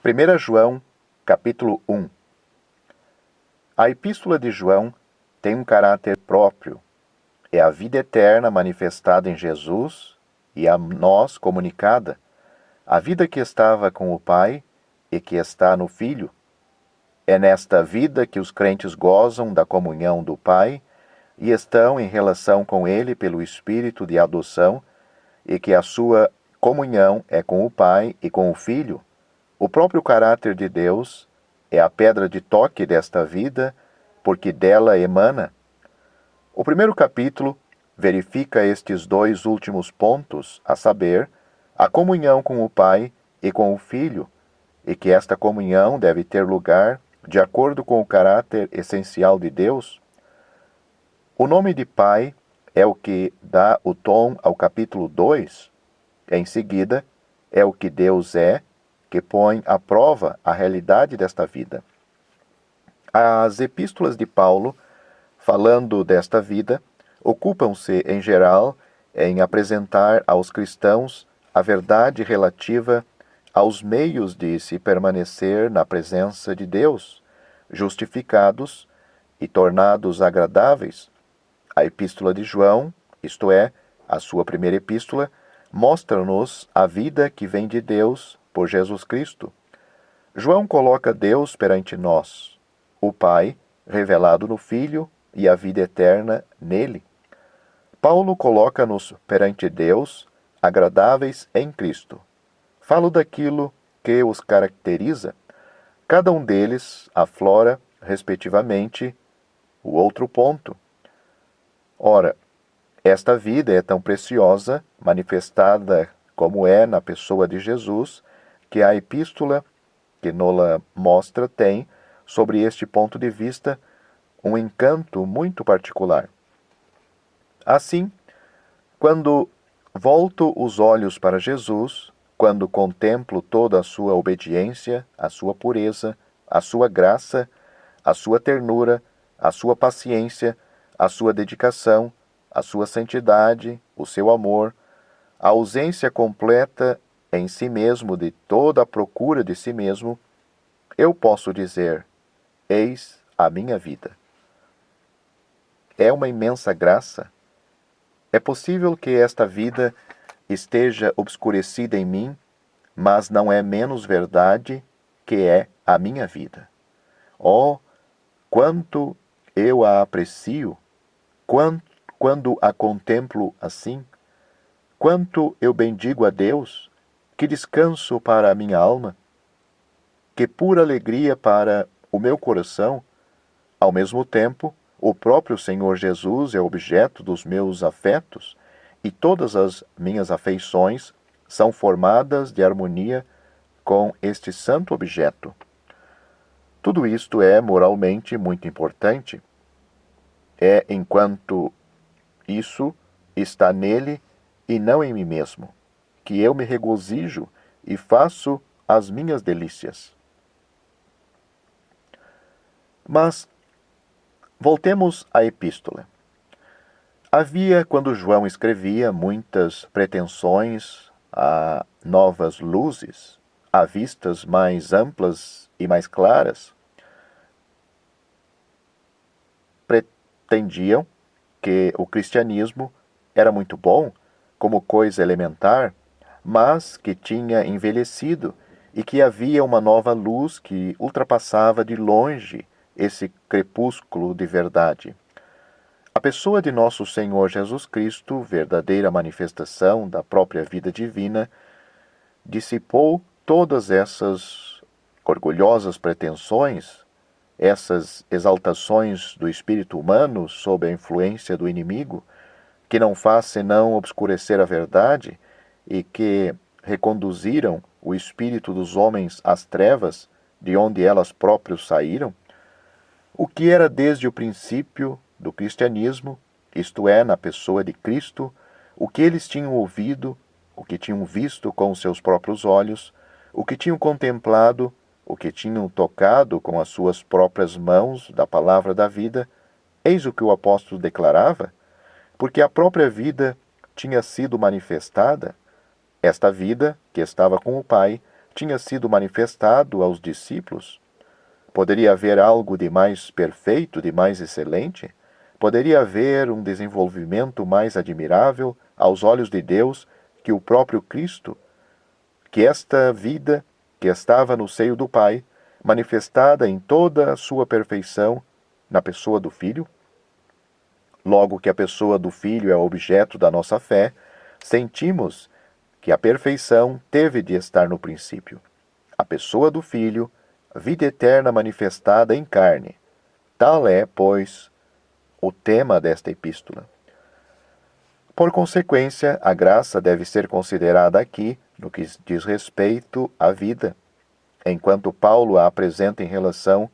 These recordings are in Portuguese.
1 João, capítulo 1. A epístola de João tem um caráter próprio. É a vida eterna manifestada em Jesus e a nós comunicada, a vida que estava com o Pai e que está no Filho. É nesta vida que os crentes gozam da comunhão do Pai e estão em relação com Ele pelo Espírito de adoção, e que a sua comunhão é com o Pai e com o Filho. O próprio caráter de Deus é a pedra de toque desta vida, porque dela emana. O primeiro capítulo verifica estes dois últimos pontos, a saber, a comunhão com o Pai e com o Filho, e que esta comunhão deve ter lugar de acordo com o caráter essencial de Deus. O nome de Pai é o que dá o tom ao capítulo 2. Em seguida, é o que Deus é, que põe à prova a realidade desta vida. As epístolas de Paulo, falando desta vida, ocupam-se, em geral, em apresentar aos cristãos a verdade relativa aos meios de se permanecer na presença de Deus, justificados e tornados agradáveis. A epístola de João, isto é, a sua primeira epístola, mostra-nos a vida que vem de Deus por Jesus Cristo. João coloca Deus perante nós, o Pai revelado no Filho e a vida eterna nele. Paulo coloca-nos perante Deus, agradáveis em Cristo. Falo daquilo que os caracteriza. Cada um deles aflora, respectivamente, o outro ponto. Ora, esta vida é tão preciosa, manifestada como é na pessoa de Jesus, que a epístola que nos mostra tem, sobre este ponto de vista, um encanto muito particular. Assim, quando volto os olhos para Jesus, quando contemplo toda a sua obediência, a sua pureza, a sua graça, a sua ternura, a sua paciência, a sua dedicação, a sua santidade, o seu amor, a ausência completa em si mesmo de toda a procura de si mesmo, eu posso dizer: eis a minha vida. É uma imensa graça. É possível que esta vida esteja obscurecida em mim, mas não é menos verdade que é a minha vida. Oh, quanto eu a aprecio, quando a contemplo assim, quanto eu bendigo a Deus, que descanso para a minha alma, que pura alegria para o meu coração. Ao mesmo tempo, o próprio Senhor Jesus é objeto dos meus afetos, e todas as minhas afeições são formadas de harmonia com este santo objeto. Tudo isto é moralmente muito importante. É enquanto isso está nele e não em mim mesmo, que eu me regozijo e faço as minhas delícias. Mas voltemos à epístola. Havia, quando João escrevia, muitas pretensões a novas luzes, a vistas mais amplas e mais claras. Pretendiam que o cristianismo era muito bom, como coisa elementar, mas que tinha envelhecido e que havia uma nova luz que ultrapassava de longe esse crepúsculo de verdade. A pessoa de nosso Senhor Jesus Cristo, verdadeira manifestação da própria vida divina, dissipou todas essas orgulhosas pretensões, essas exaltações do espírito humano sob a influência do inimigo, que não faz senão obscurecer a verdade e que reconduziram o espírito dos homens às trevas, de onde elas próprias saíram. O que era desde o princípio do cristianismo, isto é, na pessoa de Cristo, o que eles tinham ouvido, o que tinham visto com os seus próprios olhos, o que tinham contemplado, o que tinham tocado com as suas próprias mãos da palavra da vida, eis o que o apóstolo declarava, porque a própria vida tinha sido manifestada. Esta vida, que estava com o Pai, tinha sido manifestado aos discípulos? Poderia haver algo de mais perfeito, de mais excelente? Poderia haver um desenvolvimento mais admirável aos olhos de Deus que o próprio Cristo? Que esta vida que estava no seio do Pai, manifestada em toda a sua perfeição na pessoa do Filho? Logo que a pessoa do Filho é objeto da nossa fé, sentimos que a perfeição teve de estar no princípio. A pessoa do Filho, vida eterna manifestada em carne. Tal é, pois, o tema desta epístola. Por consequência, a graça deve ser considerada aqui no que diz respeito à vida, enquanto Paulo a apresenta em relação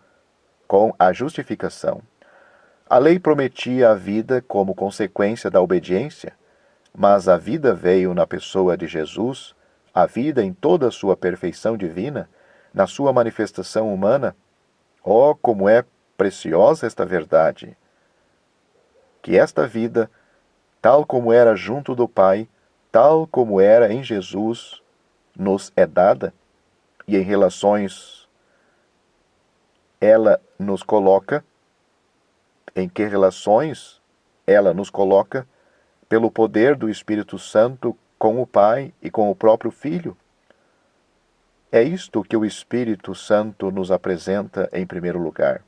com a justificação. A lei prometia a vida como consequência da obediência, mas a vida veio na pessoa de Jesus, a vida em toda a sua perfeição divina, na sua manifestação humana. Oh, como é preciosa esta verdade! Que esta vida, tal como era junto do Pai, tal como era em Jesus, nos é dada, e em relações ela nos coloca, em que relações ela nos coloca, pelo poder do Espírito Santo com o Pai e com o próprio Filho. É isto que o Espírito Santo nos apresenta em primeiro lugar.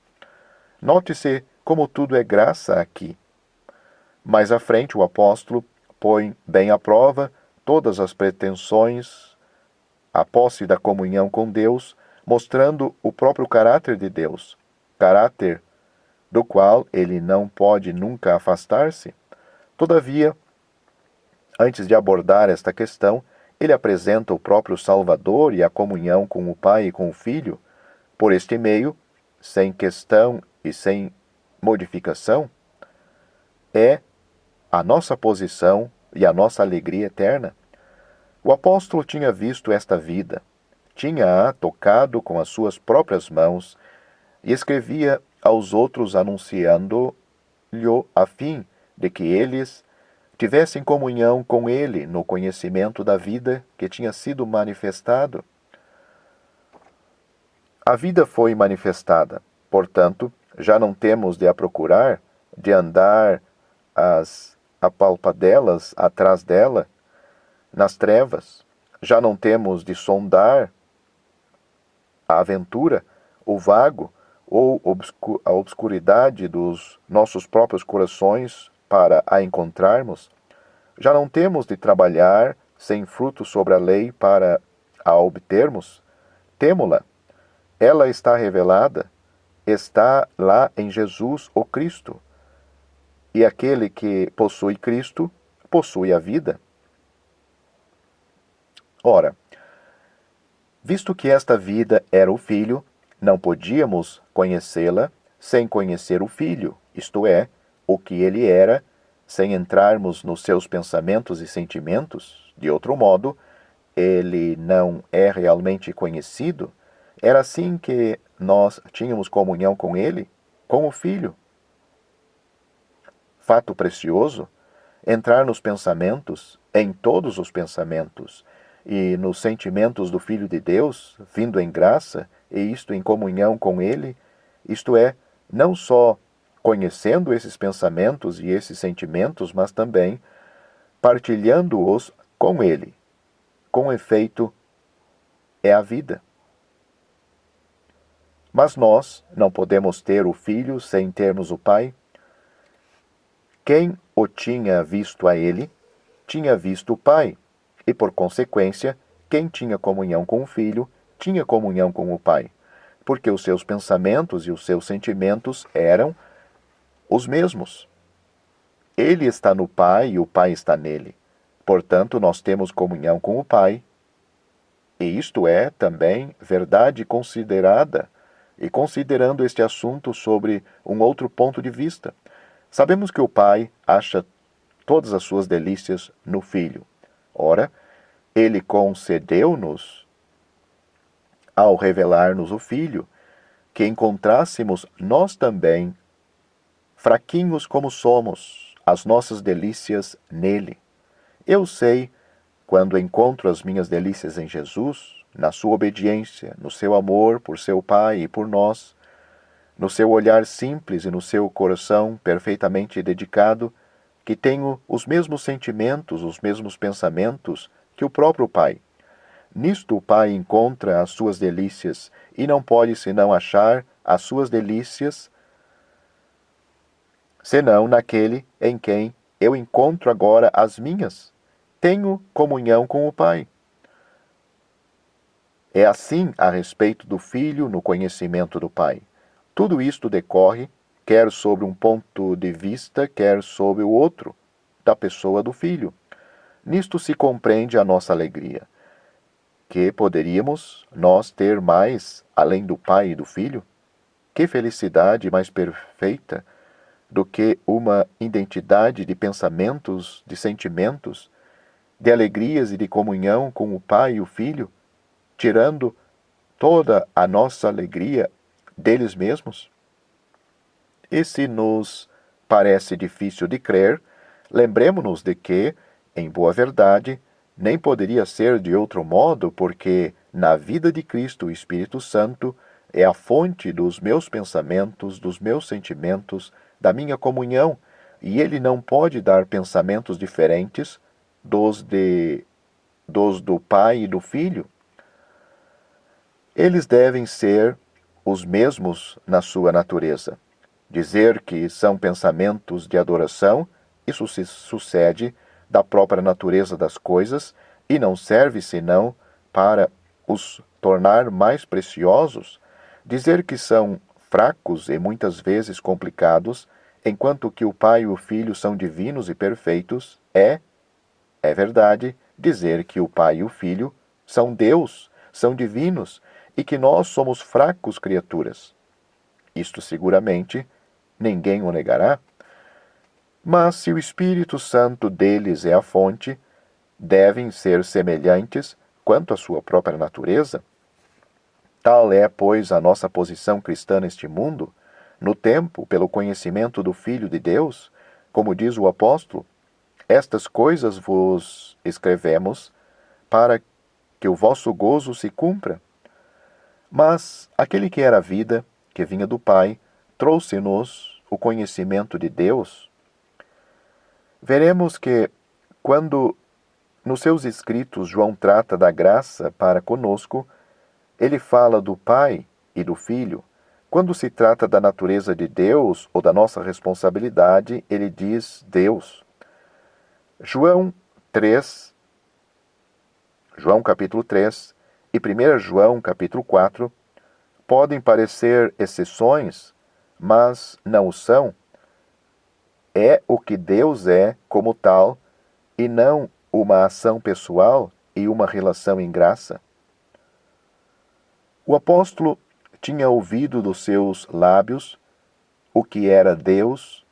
Note-se como tudo é graça aqui. Mais à frente, o apóstolo põe bem à prova todas as pretensões, a posse da comunhão com Deus, mostrando o próprio caráter de Deus, caráter do qual ele não pode nunca afastar-se. Todavia, antes de abordar esta questão, ele apresenta o próprio Salvador e a comunhão com o Pai e com o Filho. Por este meio, sem questão e sem modificação, é a nossa posição e a nossa alegria eterna. O apóstolo tinha visto esta vida, tinha-a tocado com as suas próprias mãos e escrevia aos outros anunciando-lhe a fim de que eles tivessem comunhão com ele no conhecimento da vida que tinha sido manifestado. A vida foi manifestada, portanto, já não temos de a procurar, de andar às apalpadelas atrás dela, nas trevas. Já não temos de sondar a aventura, o vago ou a obscuridade dos nossos próprios corações para a encontrarmos. Já não temos de trabalhar sem fruto sobre a lei para a obtermos. Temo-la. Ela está revelada, está lá em Jesus, o Cristo. E aquele que possui Cristo, possui a vida. Ora, visto que esta vida era o Filho, não podíamos conhecê-la sem conhecer o Filho, isto é, o que ele era, sem entrarmos nos seus pensamentos e sentimentos. De outro modo, ele não é realmente conhecido. Era assim que nós tínhamos comunhão com ele, com o Filho. Fato precioso, entrar nos pensamentos, em todos os pensamentos, e nos sentimentos do Filho de Deus, vindo em graça, e isto em comunhão com ele, isto é, não só conhecendo esses pensamentos e esses sentimentos, mas também partilhando-os com ele. Com efeito, é a vida. Mas nós não podemos ter o Filho sem termos o Pai. Quem o tinha visto a ele, tinha visto o Pai, e por consequência, quem tinha comunhão com o Filho, tinha comunhão com o Pai, porque os seus pensamentos e os seus sentimentos eram os mesmos. Ele está no Pai e o Pai está nele. Portanto, nós temos comunhão com o Pai. E isto é também verdade considerada, e considerando este assunto sobre um outro ponto de vista. Sabemos que o Pai acha todas as suas delícias no Filho. Ora, ele concedeu-nos, ao revelar-nos o Filho, que encontrássemos nós também, fraquinhos como somos, as nossas delícias nele. Eu sei, quando encontro as minhas delícias em Jesus, na sua obediência, no seu amor por seu Pai e por nós, no seu olhar simples e no seu coração perfeitamente dedicado, que tenho os mesmos sentimentos, os mesmos pensamentos que o próprio Pai. Nisto o Pai encontra as suas delícias, e não pode senão achar as suas delícias, senão naquele em quem eu encontro agora as minhas. Tenho comunhão com o Pai. É assim a respeito do Filho no conhecimento do Pai. Tudo isto decorre, quer sobre um ponto de vista, quer sobre o outro, da pessoa do Filho. Nisto se compreende a nossa alegria. Que poderíamos nós ter mais, além do Pai e do Filho? Que felicidade mais perfeita do que uma identidade de pensamentos, de sentimentos, de alegrias e de comunhão com o Pai e o Filho, tirando toda a nossa alegria deles mesmos? E se nos parece difícil de crer, lembremo-nos de que, em boa verdade, nem poderia ser de outro modo, porque na vida de Cristo o Espírito Santo é a fonte dos meus pensamentos, dos meus sentimentos, da minha comunhão, e ele não pode dar pensamentos diferentes dos do Pai e do Filho. Eles devem ser os mesmos na sua natureza. Dizer que são pensamentos de adoração, isso se sucede da própria natureza das coisas e não serve senão para os tornar mais preciosos. Dizer que são fracos e muitas vezes complicados, enquanto que o Pai e o Filho são divinos e perfeitos, é verdade, dizer que o Pai e o Filho são Deus, são divinos, e que nós somos fracos criaturas. Isto seguramente ninguém o negará. Mas se o Espírito Santo deles é a fonte, devem ser semelhantes quanto à sua própria natureza. Tal é, pois, a nossa posição cristã neste mundo, no tempo, pelo conhecimento do Filho de Deus, como diz o apóstolo: estas coisas vos escrevemos para que o vosso gozo se cumpra. Mas aquele que era a vida, que vinha do Pai, trouxe-nos o conhecimento de Deus. Veremos que, quando nos seus escritos João trata da graça para conosco, ele fala do Pai e do Filho. Quando se trata da natureza de Deus ou da nossa responsabilidade, ele diz Deus. João capítulo 3 e 1 João capítulo 4 podem parecer exceções, mas não o são. É o que Deus é como tal e não uma ação pessoal e uma relação em graça. O apóstolo tinha ouvido dos seus lábios o que era Deus,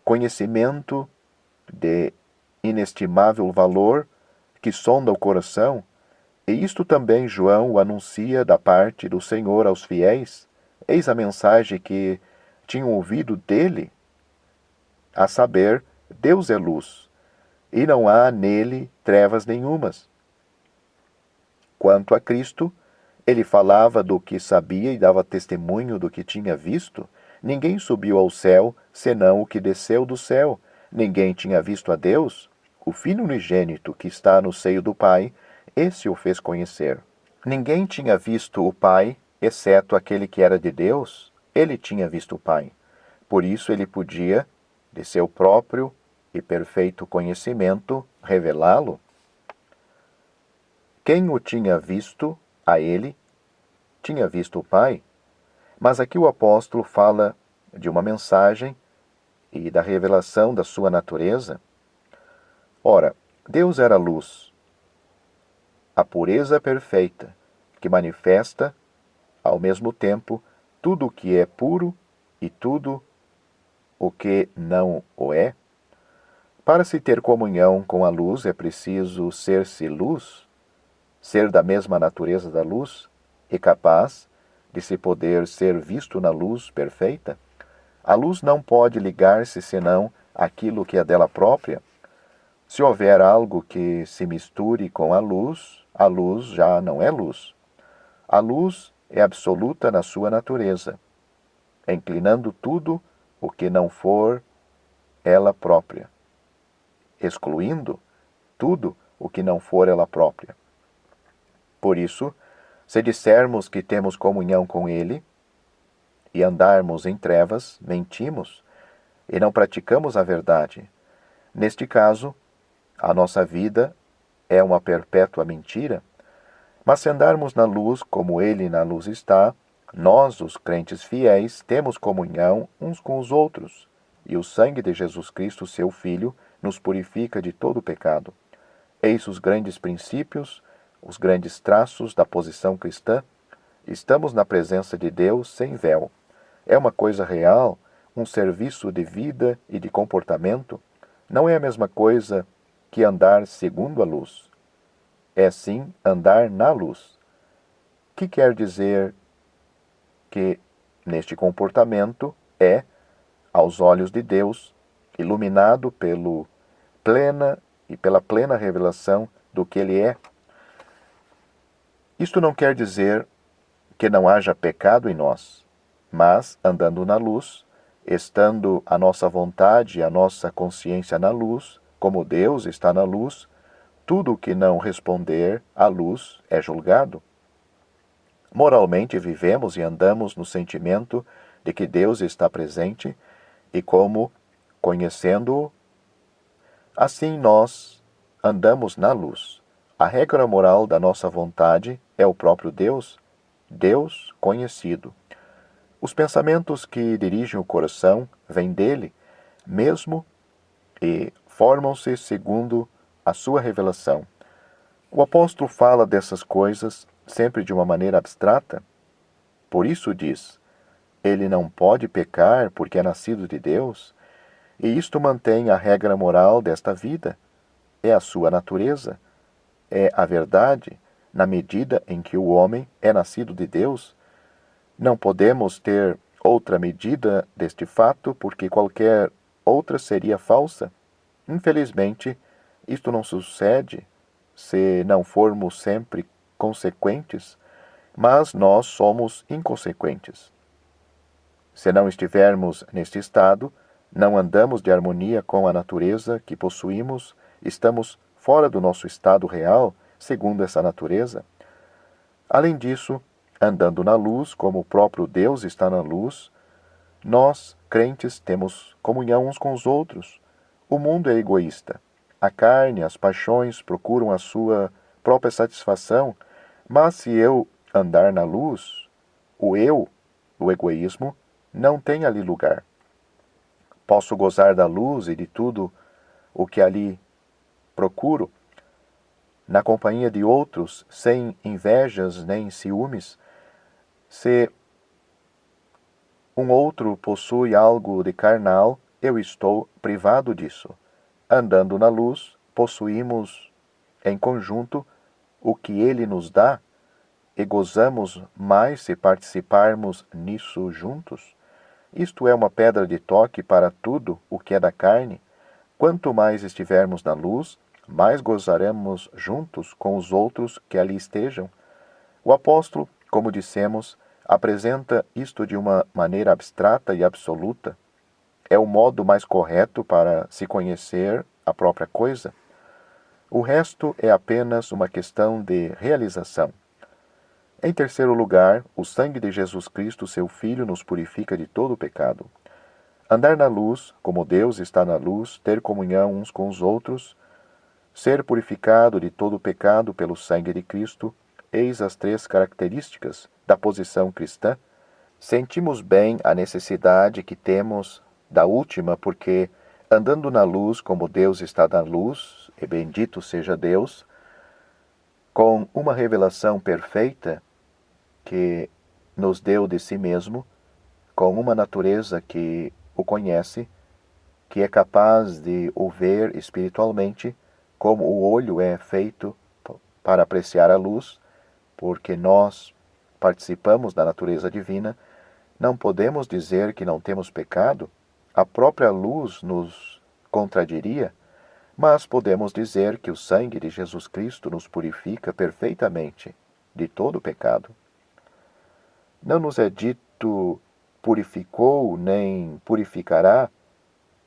conhecimento de inestimável valor que sonda o coração, e isto também João o anuncia da parte do Senhor aos fiéis. Eis a mensagem que tinham ouvido dele, a saber, Deus é luz, e não há nele trevas nenhumas. Quanto a Cristo, ele falava do que sabia e dava testemunho do que tinha visto. Ninguém subiu ao céu, senão o que desceu do céu. Ninguém tinha visto a Deus. O Filho unigênito que está no seio do Pai, esse o fez conhecer. Ninguém tinha visto o Pai, exceto aquele que era de Deus. Ele tinha visto o Pai. Por isso ele podia, de seu próprio e perfeito conhecimento, revelá-lo. Quem o tinha visto, a ele, tinha visto o Pai. Mas aqui o apóstolo fala de uma mensagem e da revelação da sua natureza. Ora, Deus era luz, a pureza perfeita, que manifesta, ao mesmo tempo, tudo o que é puro e tudo o que não o é. Para se ter comunhão com a luz é preciso ser-se luz, ser da mesma natureza da luz e capaz de se poder ser visto na luz perfeita. A luz não pode ligar-se senão àquilo que é dela própria. Se houver algo que se misture com a luz já não é luz. A luz é absoluta na sua natureza, inclinando tudo o que não for ela própria, excluindo tudo o que não for ela própria. Por isso, se dissermos que temos comunhão com Ele e andarmos em trevas, mentimos e não praticamos a verdade. Neste caso, a nossa vida é uma perpétua mentira. Mas se andarmos na luz como Ele na luz está, nós, os crentes fiéis, temos comunhão uns com os outros, e o sangue de Jesus Cristo, seu Filho, nos purifica de todo o pecado. Eis os grandes princípios, os grandes traços da posição cristã. Estamos na presença de Deus sem véu. É uma coisa real, um serviço de vida e de comportamento. Não é a mesma coisa que andar segundo a luz. É sim andar na luz. Que quer dizer que neste comportamento é, aos olhos de Deus, iluminado pela plena revelação do que Ele é. Isto não quer dizer que não haja pecado em nós, mas, andando na luz, estando a nossa vontade e a nossa consciência na luz, como Deus está na luz, tudo o que não responder à luz é julgado. Moralmente vivemos e andamos no sentimento de que Deus está presente e como, conhecendo-o, assim nós andamos na luz. A regra moral da nossa vontade é o próprio Deus, Deus conhecido. Os pensamentos que dirigem o coração vêm dele mesmo e formam-se segundo a sua revelação. O apóstolo fala dessas coisas sempre de uma maneira abstrata. Por isso diz, ele não pode pecar porque é nascido de Deus, e isto mantém a regra moral desta vida. É a sua natureza, é a verdade, na medida em que o homem é nascido de Deus. Não podemos ter outra medida deste fato, porque qualquer outra seria falsa. Infelizmente, isto não sucede se não formos sempre consequentes, mas nós somos inconsequentes. Se não estivermos neste estado, não andamos de harmonia com a natureza que possuímos, estamos fora do nosso estado real, segundo essa natureza. Além disso, andando na luz, como o próprio Deus está na luz, nós, crentes, temos comunhão uns com os outros. O mundo é egoísta. A carne, as paixões procuram a sua própria satisfação, mas se eu andar na luz, o egoísmo, não tem ali lugar. Posso gozar da luz e de tudo o que ali procuro, na companhia de outros, sem invejas nem ciúmes. Se um outro possui algo de carnal, eu estou privado disso. Andando na luz, possuímos em conjunto o que ele nos dá e gozamos mais se participarmos nisso juntos. Isto é uma pedra de toque para tudo o que é da carne. Quanto mais estivermos na luz, mais gozaremos juntos com os outros que ali estejam. O apóstolo, como dissemos, apresenta isto de uma maneira abstrata e absoluta. É o modo mais correto para se conhecer a própria coisa. O resto é apenas uma questão de realização. Em terceiro lugar, o sangue de Jesus Cristo, seu Filho, nos purifica de todo o pecado. Andar na luz, como Deus está na luz, ter comunhão uns com os outros, ser purificado de todo o pecado pelo sangue de Cristo, eis as três características da posição cristã. Sentimos bem a necessidade que temos da última, porque, andando na luz como Deus está na luz, e bendito seja Deus, com uma revelação perfeita que nos deu de si mesmo, com uma natureza que o conhece, que é capaz de o ver espiritualmente, como o olho é feito para apreciar a luz, porque nós participamos da natureza divina, não podemos dizer que não temos pecado, a própria luz nos contradiria, mas podemos dizer que o sangue de Jesus Cristo nos purifica perfeitamente de todo pecado. Não nos é dito purificou nem purificará.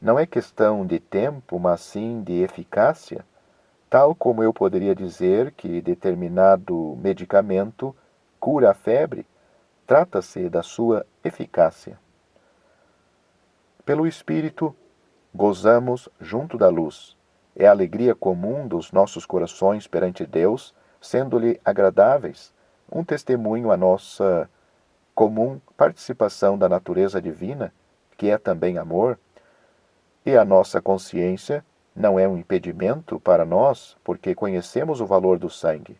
Não é questão de tempo, mas sim de eficácia, tal como eu poderia dizer que determinado medicamento cura a febre, trata-se da sua eficácia. Pelo Espírito, gozamos junto da luz. É a alegria comum dos nossos corações perante Deus, sendo-lhe agradáveis, um testemunho à nossa comum participação da natureza divina, que é também amor, e a nossa consciência não é um impedimento para nós, porque conhecemos o valor do sangue.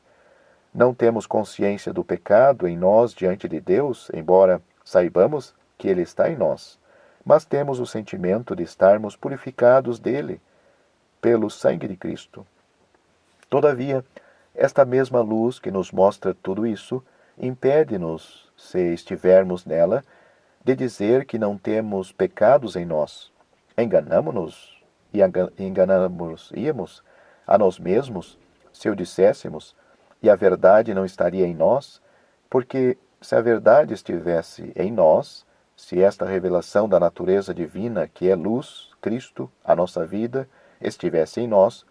Não temos consciência do pecado em nós diante de Deus, embora saibamos que ele está em nós, mas temos o sentimento de estarmos purificados dele pelo sangue de Cristo. Todavia, esta mesma luz que nos mostra tudo isso impede-nos, se estivermos nela, de dizer que não temos pecados em nós. Enganamo-nos e enganamos-íamos a nós mesmos se o disséssemos, e a verdade não estaria em nós, porque se a verdade estivesse em nós, se esta revelação da natureza divina, que é luz, Cristo, a nossa vida, estivesse em nós,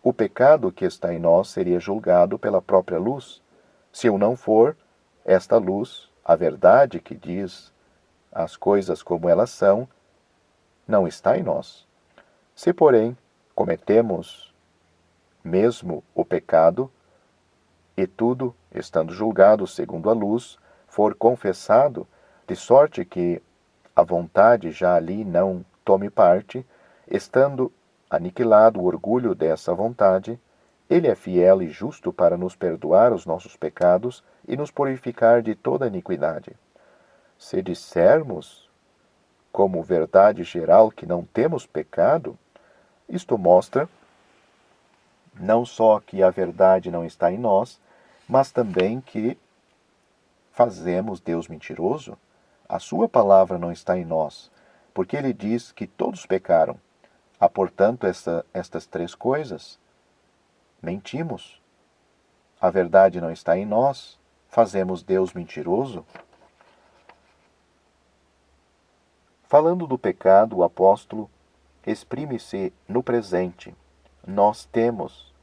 o pecado que está em nós seria julgado pela própria luz. Se eu não for, esta luz, a verdade que diz as coisas como elas são, não está em nós. Se, porém, cometemos mesmo o pecado, e tudo, estando julgado segundo a luz, for confessado, de sorte que a vontade já ali não tome parte, estando aniquilado o orgulho dessa vontade, ele é fiel e justo para nos perdoar os nossos pecados e nos purificar de toda iniquidade. Se dissermos, como verdade geral, que não temos pecado, isto mostra não só que a verdade não está em nós, mas também que fazemos Deus mentiroso. A sua palavra não está em nós, porque ele diz que todos pecaram. Há, portanto, estas três coisas. Mentimos. A verdade não está em nós. Fazemos Deus mentiroso. Falando do pecado, o apóstolo exprime-se no presente. Nós temos.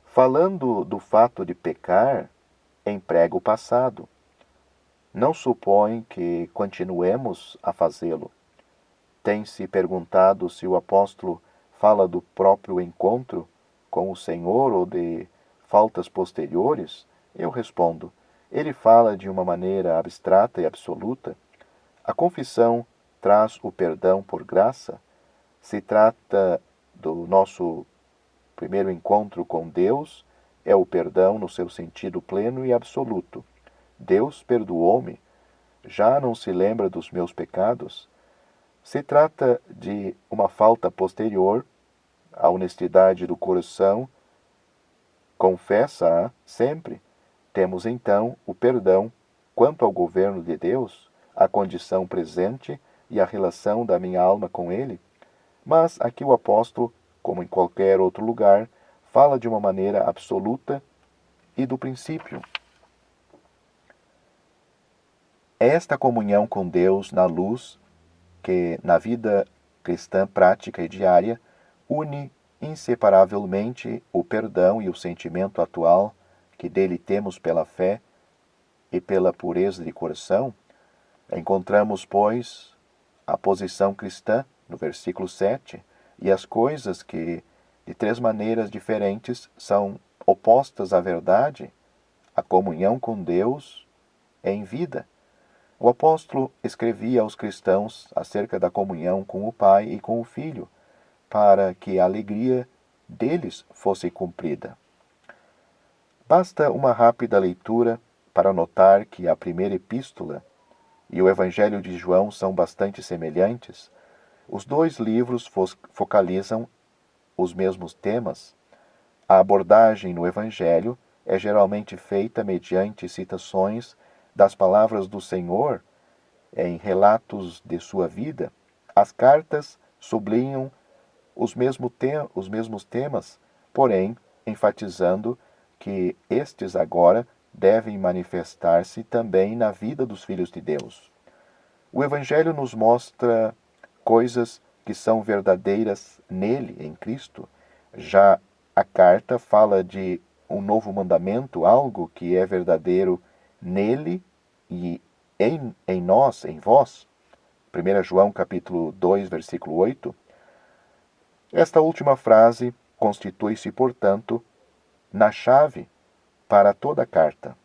Falando do fato de pecar, emprega o passado. Não supõe que continuemos a fazê-lo. Tem-se perguntado se o apóstolo fala do próprio encontro com o Senhor ou de faltas posteriores? Eu respondo, ele fala de uma maneira abstrata e absoluta. A confissão traz o perdão por graça. Se trata do nosso primeiro encontro com Deus, é o perdão no seu sentido pleno e absoluto. Deus perdoou-me, já não se lembra dos meus pecados. Se trata de uma falta posterior, a honestidade do coração confessa-a sempre. Temos então o perdão quanto ao governo de Deus, a condição presente e a relação da minha alma com Ele. Mas aqui o apóstolo, como em qualquer outro lugar, fala de uma maneira absoluta e do princípio. É esta comunhão com Deus na luz que, na vida cristã prática e diária, une inseparavelmente o perdão e o sentimento atual que dele temos pela fé e pela pureza de coração. Encontramos, pois, a posição cristã, no versículo 7, e as coisas que, de três maneiras diferentes, são opostas à verdade, a comunhão com Deus em vida. O apóstolo escrevia aos cristãos acerca da comunhão com o Pai e com o Filho, para que a alegria deles fosse cumprida. Basta uma rápida leitura para notar que a primeira epístola e o Evangelho de João são bastante semelhantes. Os dois livros focalizam os mesmos temas. A abordagem no Evangelho é geralmente feita mediante citações das palavras do Senhor em relatos de sua vida. As cartas sublinham os mesmos temas, porém enfatizando que estes agora devem manifestar-se também na vida dos filhos de Deus. O Evangelho nos mostra coisas que são verdadeiras nele, em Cristo. Já a carta fala de um novo mandamento, algo que é verdadeiro nele e em nós, em vós. 1 João capítulo 2, versículo 8. Esta última frase constitui-se, portanto, na chave para toda a carta.